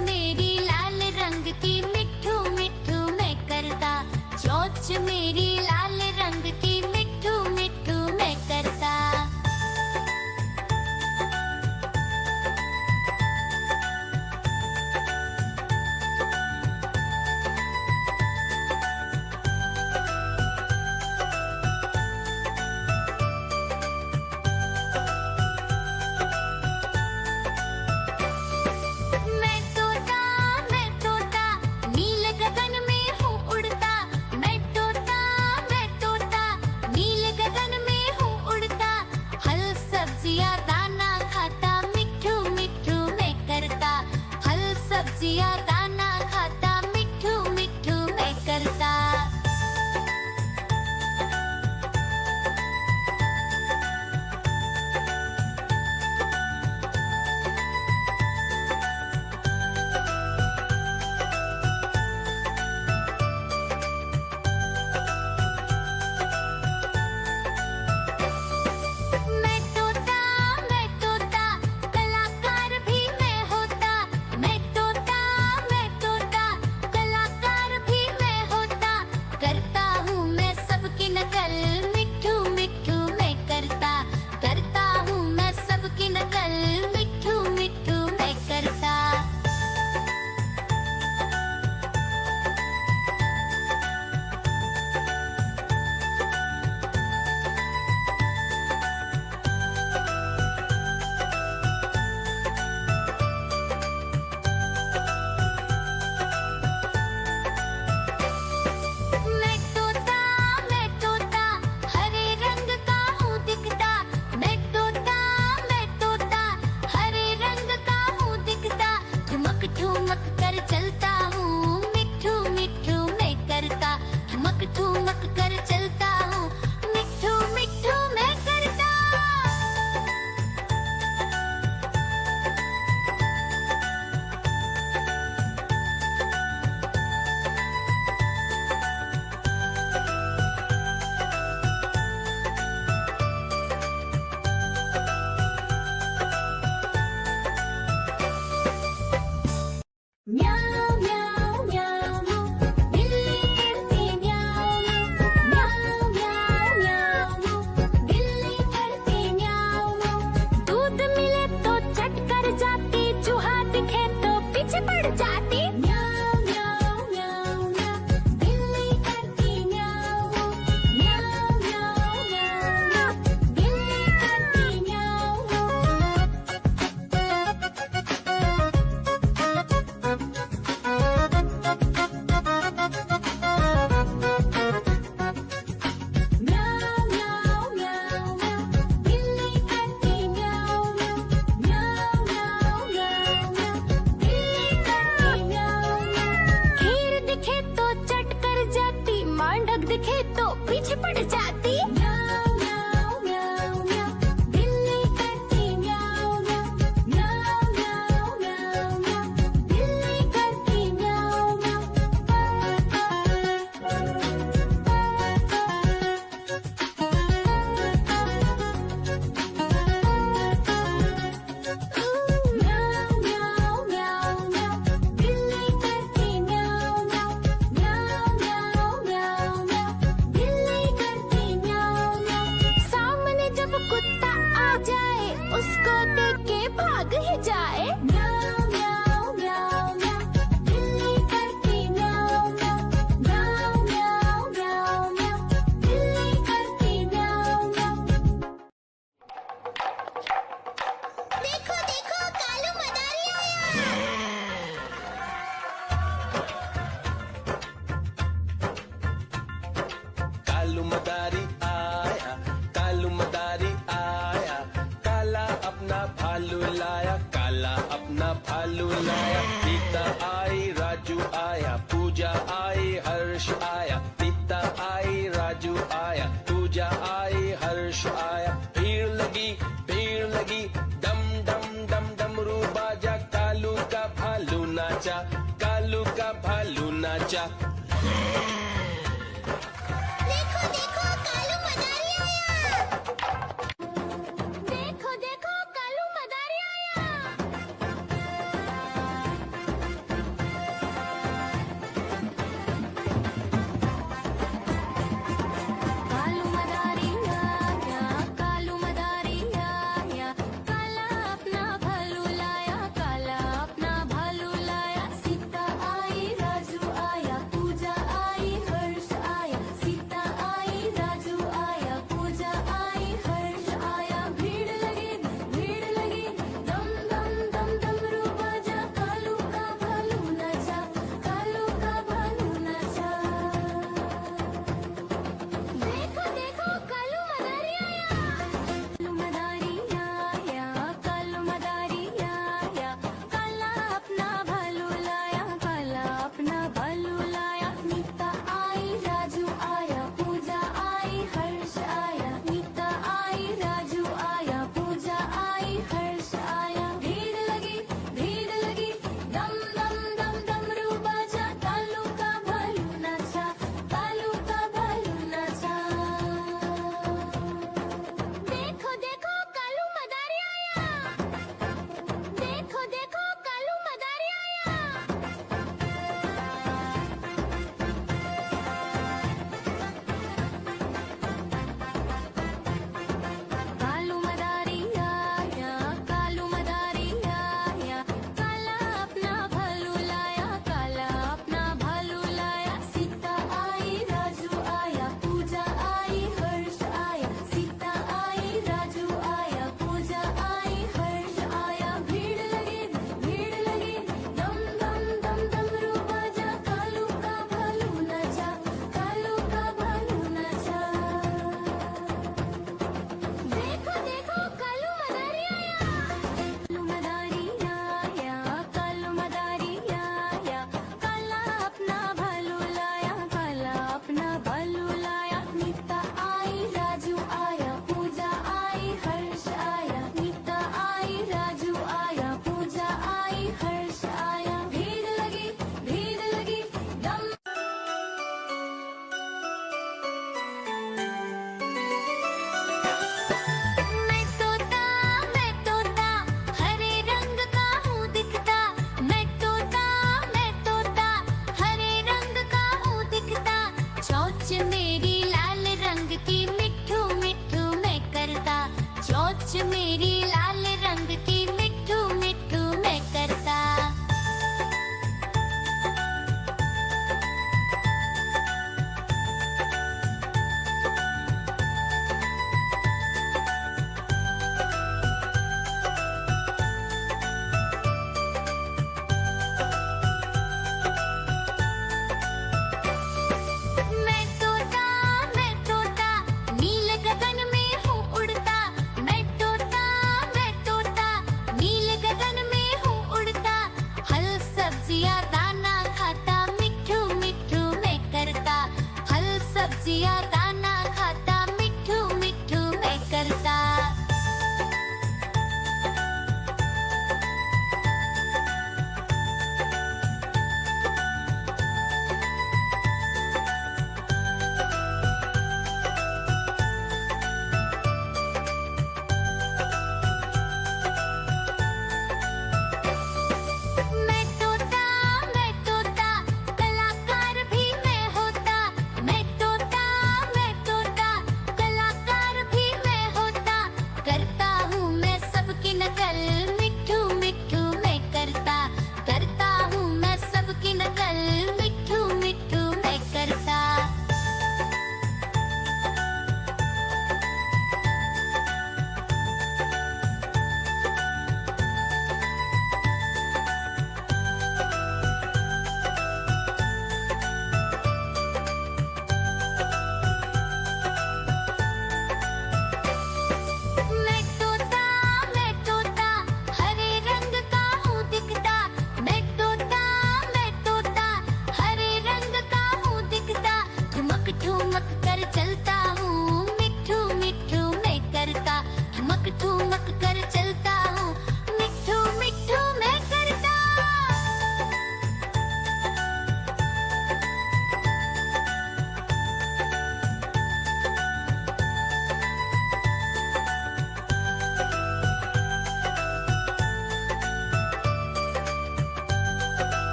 मेरी लाल रंग की मिट्ठू मिट्ठू मैं करता, चोंच मेरी लाल रंग की मिट्ठू मिट्ठू मैं करता। सब्जियां दाना खाता, मिट्ठू मिट्ठू मैं करता। ठुमक कर चलता हूँ, मिट्ठू मिट्ठू मैं करता। ठुमक कर चलता हूँ, मिट्ठू मिट्ठू मैं करता। म्याऊ म्याऊ म्याऊ बिल्ली करती म्याऊ म्याऊ म्याऊ म्याऊ बिल्ली करती म्याऊ। दूध मिले तो चट कर जाती, चूहा दिखे तो पीछे पड़ जाती। म्याऊ म्याऊ म्याऊ म्याऊ बिल्ली करती म्याऊ म्याऊ म्याऊ म्याऊ बिल्ली करती म्याऊ। दिखे तो पीछे पड़ जाती। म्याऊ म्याऊ म्याऊ म्याऊ बिल्ली करती म्याऊ म्याऊ म्याऊ म्याऊ म्याऊ म्याऊ बिल्ली करती म्याऊ म्याऊ म्याऊ म्याऊ म्याऊ बिल्ली करती म्याऊ म्याऊ म्याऊ म्याऊ म्याऊ बिल्ली करती म्याऊ म्याऊ। सामने जब कुत्ता आ जाए, उसको देख के भाग ही जाए। म्याऊ म्याऊ म्याऊ म्याऊ बिल्ली करती म्याऊ म्याऊ म्याऊ म्याऊ म्याऊ म्याऊ बिल्ली करती म्याऊ म्याऊ। देखो देखो कालू मदारी आया। कालू मदारी आया, कालू मदारी आया, काला अपना भालू लाया, काला अपना भालू लाया। सीता आई, राजू आया, पूजा आई, हर्ष आया। सीता आई, राजू आया, पूजा आई, हर्ष आया। भीड़ लगी डम डम डम डमरू बाजा, कालू का भालू नाचा, कालू का भालू नाचा। देखो देखो कालू मदारी आया। देखो देखो कालू मदारी आया।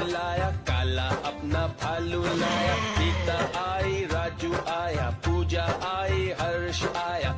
लाया, काला अपना भालू लाया। गीता आई, राजू आया, पूजा आई, हर्ष आया।